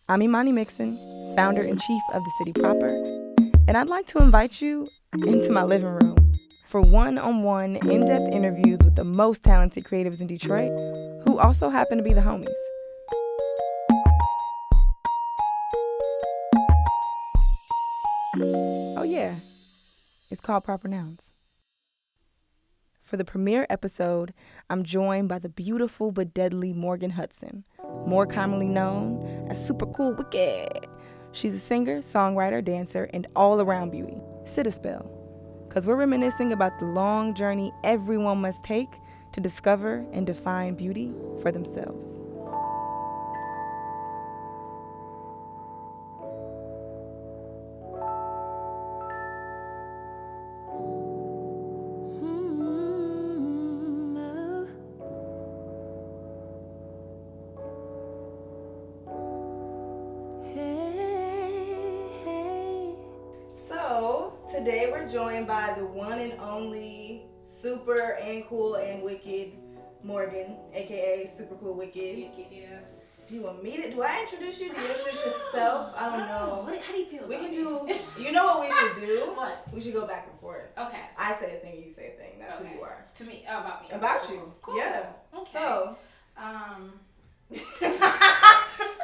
I'm Imani Mixon, founder and chief of the city proper, and I'd like to invite you into my living room for one-on-one, in-depth interviews with the most talented creatives in Detroit who also happen to be the homies. Oh yeah, it's called Proper Nouns. For the premiere episode, I'm joined by the beautiful but deadly Morgan Hudson, more commonly known as Supercoolwicked. She's a singer, songwriter, dancer, and all-around beauty. Sit a spell, because we're reminiscing about the long journey everyone must take to discover and define beauty for themselves. Today we're joined by the one and only super and cool and wicked Morgan, aka Supercoolwicked. Yeah. Do I introduce you? Do you introduce yourself? I don't know. How do you feel? We can do. You know what we should do? What? We should go back and forth. Okay. I say a thing, you say a thing. That's okay. who you are. To me, about me. About you. Cool. Yeah. Okay. So.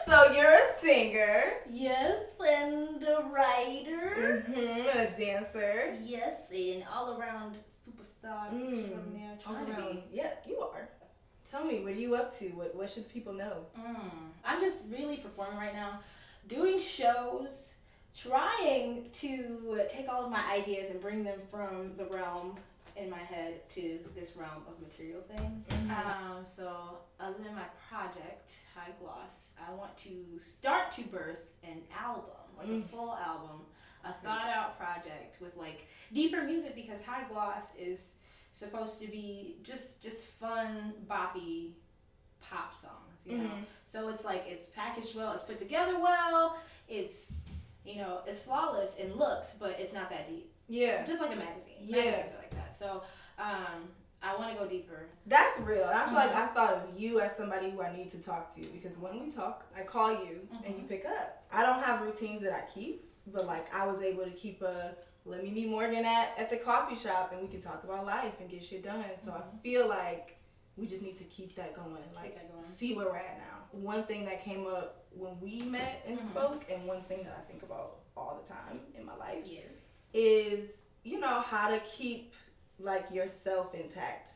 So you're a singer. Yes, and a writer. A dancer. Yes, and all around superstar. Trying to be. Yeah, you are. Tell me, what are you up to? What should people know? I'm just really performing right now, doing shows, trying to take all of my ideas and bring them from the realm in my head to this realm of material things. So other than my project, High Gloss, I want to start to birth an album, like a full album, a thought out project with like deeper music, because High Gloss is supposed to be just fun, boppy pop songs, you know? So it's like, it's packaged well, it's put together well, it's, it's flawless in looks, but it's not that deep. Yeah. Just like a magazine. Yeah. Magazines are like that. So, I want to go deeper. That's real. I feel like I thought of you as somebody who I need to talk to, because when we talk, I call you and you pick up. I don't have routines that I keep, but like I was able to keep let me meet Morgan at the coffee shop and we can talk about life and get shit done. So I feel like we just need to keep that going and like see where we're at now. One thing that came up when we met and spoke, and one thing that I think about all the time in my life is, how to keep like yourself intact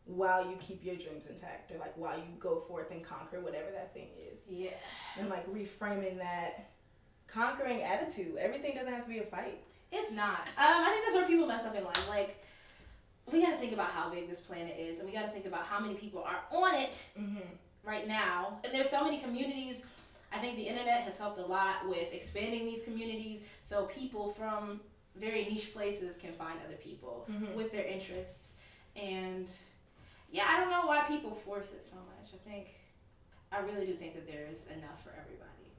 while you keep your dreams intact, or like while you go forth and conquer whatever that thing is. Yeah. And like reframing that conquering attitude. Everything doesn't have to be a fight. It's not. I think that's where people mess up in life. Like, we got to think about how big this planet is, and we got to think about how many people are on it right now. And there's so many communities. I think the internet has helped a lot with expanding these communities, so people from very niche places can find other people with their interests. And yeah, I don't know why people force it so much. I really do think that there is enough for everybody.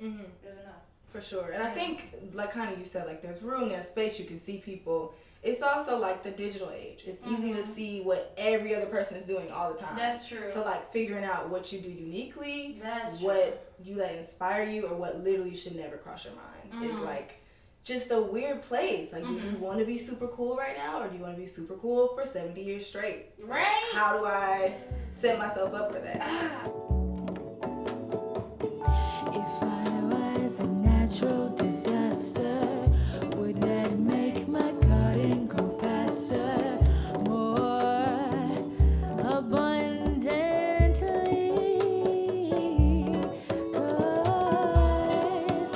There's enough. For sure. And I think, like kind of you said, like there's room, there's space, you can see people. It's also like the digital age. It's easy to see what every other person is doing all the time. That's true. So like figuring out what you do uniquely, that's true. What you let inspire you, or what literally should never cross your mind. It's like just a weird place. Like, do you want to be super cool right now, or do you want to be super cool for 70 years straight? Right. Like, how do I set myself up for that? If I was a natural disaster, would that make my garden grow faster, more abundantly? 'Cause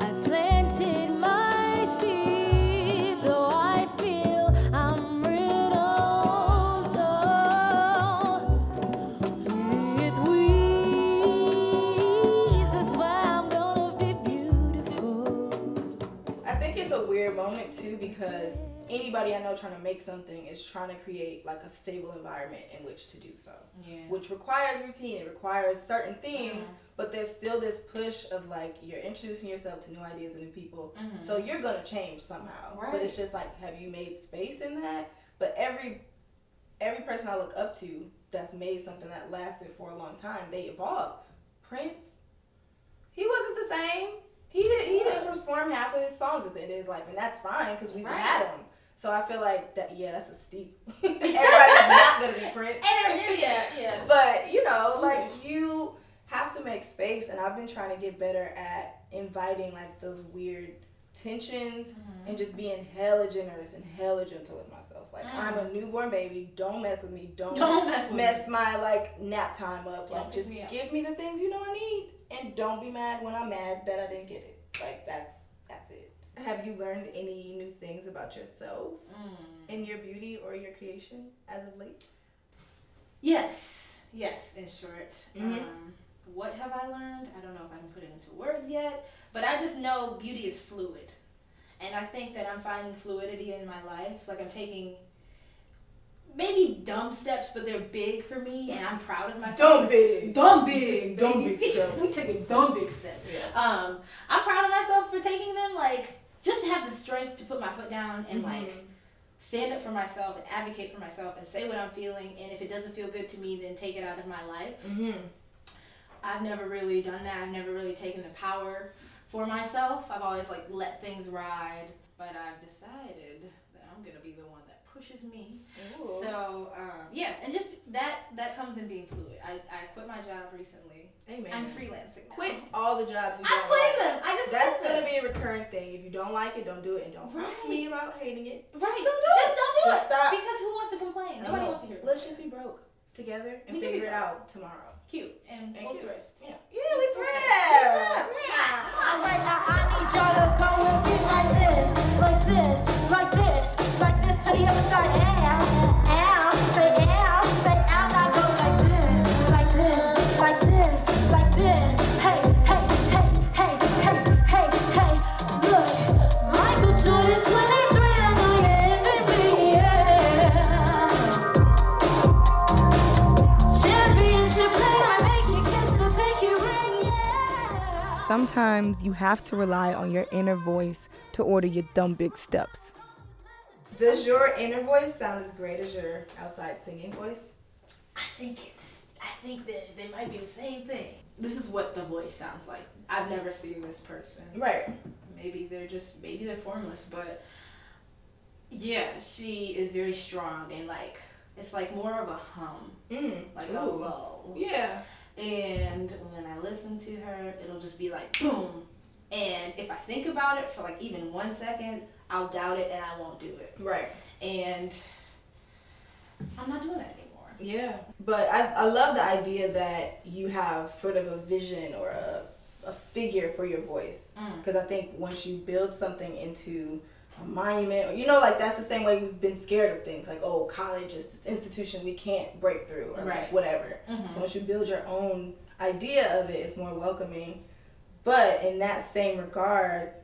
I planted my seeds, so I feel I'm riddled with weeds. That's why I'm gonna be beautiful. I think it's a weird moment too, because anybody I know trying to make something is trying to create like a stable environment in which to do so. Yeah. Which requires routine, it requires certain things, but there's still this push of like you're introducing yourself to new ideas and new people. So you're gonna change somehow. Right. But it's just like, have you made space in that? But every person I look up to that's made something that lasted for a long time, they evolved. Prince, he wasn't the same. half of his songs at the end of his life, and that's fine because we've had him. So I feel like that. Yeah, that's a steep. Everybody's not gonna be Prince. Yeah. But you know, like you have to make space, and I've been trying to get better at inviting like those weird tensions and just being hella generous and hella gentle with myself. Like I'm a newborn baby. Don't mess with me. Don't mess my like nap time up. Like just give me the things you know I need, and don't be mad when I'm mad that I didn't get it. Like that's it. Have you learned any new things about yourself and your beauty or your creation as of late? Yes, in short. What have I learned? I don't know if I can put it into words yet, but I just know beauty is fluid. And I think that I'm finding fluidity in my life. Like I'm taking maybe dumb steps, but they're big for me, and I'm proud of myself. Dumb big steps. We taking dumb big steps. Yeah. I'm proud of myself for taking them, like, just to have the strength to put my foot down and like stand up for myself and advocate for myself and say what I'm feeling, and if it doesn't feel good to me, then take it out of my life. I've never really done that. I've never really taken the power for myself. I've always like let things ride, but I've decided that I'm gonna be the one that pushes me. Ooh. So and just that comes in being fluid. I quit my job recently. Amen. I'm freelancing now. Quit all the jobs you don't I'm quitting like. them. I just That's quit them. gonna be a recurring thing. If you don't like it, don't do it, and don't talk to me about hating it. Right. Just don't do it. Stop. Because who wants to complain? Nobody wants to hear it. Let's just be broke together and figure it out tomorrow. Cute. And we'll thrift. Yeah, we thrift. Right now, I need y'all to go with me like this, like this, like this, like this to the other side. Ow, say ow, say ow. Now go like this, like this, like this, like this. Hey, hey, hey, hey, hey, hey, hey. Look, Michael Jordan 23, I know you envy me, yeah. Championship play, I make you kiss the pinky ring, yeah. Sometimes you have to rely on your inner voice to order your dumb big steps. Does your inner voice sound as great as your outside singing voice? I think that they might be the same thing. This is what the voice sounds like. I've never seen this person. Right. Maybe they're formless, but yeah, she is very strong and like it's like more of a hum. Like a lull. Yeah. And when I listen to her, it'll just be like boom. And if I think about it for like even 1 second, I'll doubt it and I won't do it. Right. And I'm not doing that anymore. Yeah. But I love the idea that you have sort of a vision or a figure for your voice. Because I think once you build something into a monument, or, you know, like that's the same way we've been scared of things. Like, oh, college is this institution we can't break through or like whatever. So once you build your own idea of it, it's more welcoming. But in that same regard,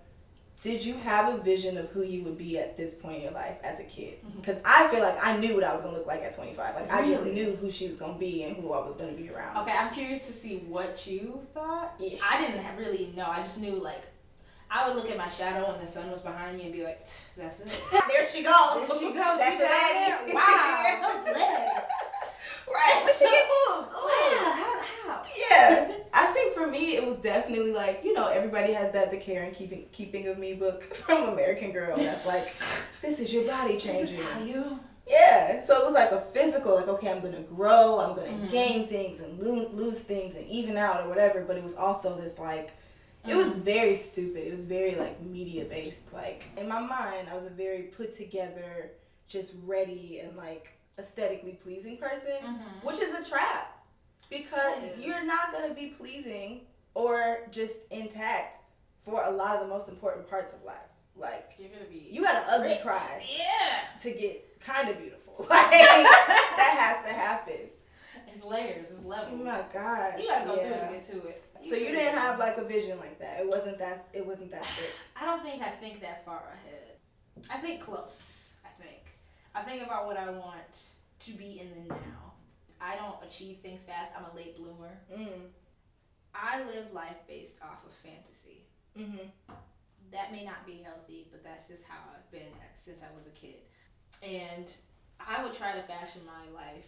did you have a vision of who you would be at this point in your life as a kid? Because I feel like I knew what I was going to look like at 25. Like, I just knew who she was going to be and who I was going to be around. Okay, I'm curious to see what you thought. Yeah. I didn't really know. I just knew, like, I would look at my shadow when the sun was behind me and be like, that's it. There she goes. There she goes. That's the lady. Wow, those legs. Right, but she get boobs. Wow, how? Yeah, I think for me it was definitely like, you know, everybody has that The Care and Keeping of Me book from American Girl. That's like, this is your body changing. This is how you. Yeah, so it was like a physical, like, okay, I'm gonna grow, I'm gonna gain things and lose things and even out or whatever. But it was also this like, it was very stupid. It was very like media based. Like in my mind, I was a very put together, just ready and like aesthetically pleasing person, which is a trap. Because you're not going to be pleasing or just intact for a lot of the most important parts of life. Like, you're gonna be you got an ugly rich. cry to get kind of beautiful. Like, that has to happen. It's layers, it's levels. Oh my gosh. You gotta go through it to get to it. So you didn't have like a vision like that. It wasn't that strict. I don't think I think that far ahead. I think close, I think about what I want to be in the now. I don't achieve things fast. I'm a late bloomer. I live life based off of fantasy. That may not be healthy, but that's just how I've been since I was a kid. And I would try to fashion my life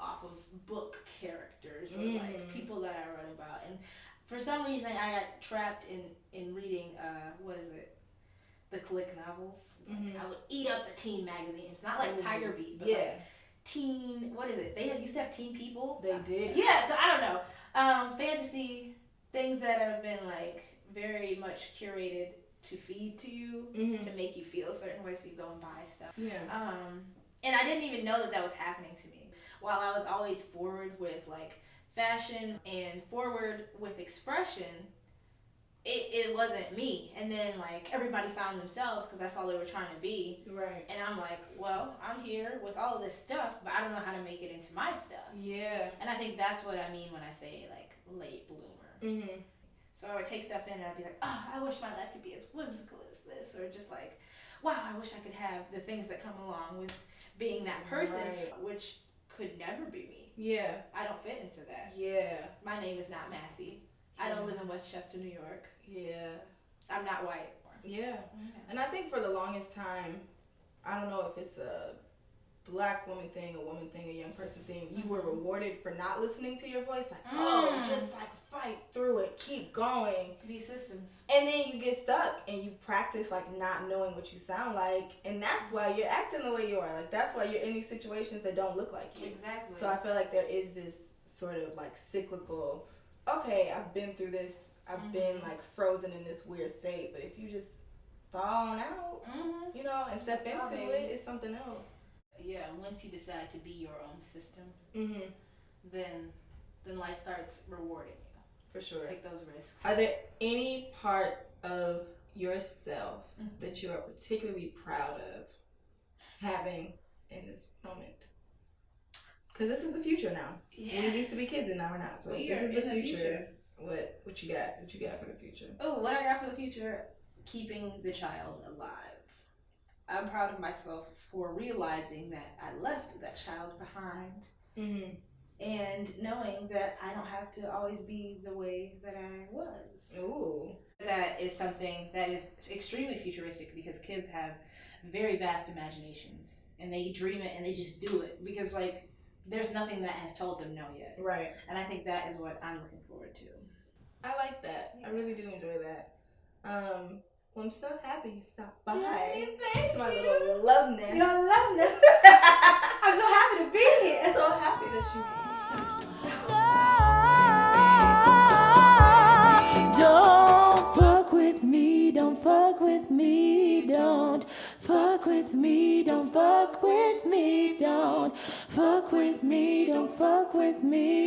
off of book characters or like people that I read about. And for some reason, I got trapped in reading, what is it? the click novels. Mm-hmm. I would eat up the teen magazines. Not like Tiger Beat, but yeah. like teen, what is it? They used to have Teen People. They did. Yeah, so I don't know. Fantasy, things that have been like very much curated to feed to you, Mm-hmm. to make you feel a certain way, so you go and buy stuff. Yeah. And I didn't even know that was happening to me. While I was always forward with like fashion and forward with expression, it wasn't me. And then like everybody found themselves because that's all they were trying to be. Right. And I'm like, well, I'm here with all of this stuff, but I don't know how to make it into my stuff. Yeah. And I think that's what I mean when I say like late bloomer. Mm-hmm. So I would take stuff in and I'd be like, oh, I wish my life could be as whimsical as this. Or just like, wow, I wish I could have the things that come along with being that person, Right. which could never be me. Yeah. I don't fit into that. Yeah. My name is not Massey. I don't live in Westchester, New York. Yeah. I'm not white. Yeah. And I think for the longest time, I don't know if it's a black woman thing, a woman thing, a young person thing, you were rewarded for not listening to your voice. Like, oh, just like fight through it, keep going. These systems. And then you get stuck and you practice like not knowing what you sound like. And that's why you're acting the way you are. Like, that's why you're in these situations that don't look like you. Exactly. So I feel like there is this sort of like cyclical, okay, I've been through this. I've been like frozen in this weird state. But if you just thaw on out, you know, and step into it, it's something else. Yeah, once you decide to be your own system, then life starts rewarding you. For sure. Take those risks. Are there any parts of yourself that you are particularly proud of having in this moment? Because this is the future now. Yes. We used to be kids and now we're not. So We this are is the in the future. future. What you got? What you got for the future? Oh, what I got for the future? Keeping the child alive. I'm proud of myself for realizing that I left that child behind, and knowing that I don't have to always be the way that I was. Ooh. That is something that is extremely futuristic because kids have very vast imaginations and they dream it and they just do it because like there's nothing that has told them no yet. Right. And I think that is what I'm looking forward to. I like that. I really do enjoy that. Well, I'm so happy you stopped by. Yay, It's my little love nest. Your loveness. I'm so happy to be here. I'm so happy that you stopped by. Don't fuck with me, don't fuck with me, don't fuck with me, don't fuck with me, don't fuck with me, don't fuck with me.